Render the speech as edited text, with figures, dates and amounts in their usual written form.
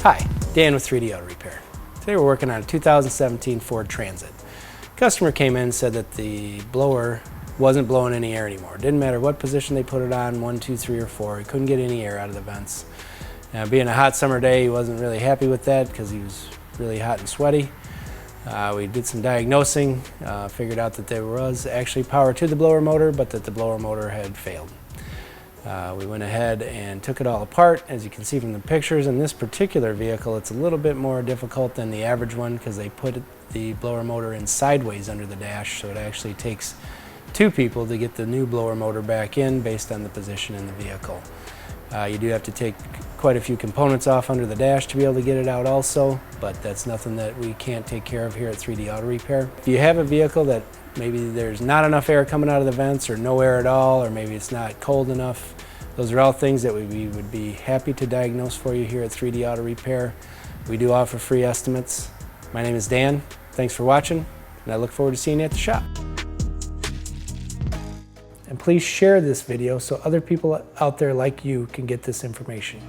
Hi, Dan with 3D Auto Repair. Today we're working on a 2017 Ford Transit. Customer came in and said that the blower wasn't blowing any air anymore. Didn't matter what position they put it on, 1, 2, 3, or 4, he couldn't get any air out of the vents. Being a hot summer day, he wasn't really happy with that because he was really hot and sweaty. We did some diagnosing, figured out that there was actually power to the blower motor, but that the blower motor had failed. We went ahead and took it all apart. As you can see from the pictures, in this particular vehicle it's a little bit more difficult than the average one because they put the blower motor in sideways under the dash, so it actually takes two people to get the new blower motor back in based on the position in the vehicle. You do have to take quite a few components off under the dash to be able to get it out also, but that's nothing that we can't take care of here at 3D Auto Repair. If you have a vehicle that maybe there's not enough air coming out of the vents or no air at all, or maybe it's not cold enough, those are all things that we would be happy to diagnose for you here at 3D Auto Repair. We do offer free estimates. My name is Dan. Thanks for watching, and I look forward to seeing you at the shop. And please share this video so other people out there like you can get this information.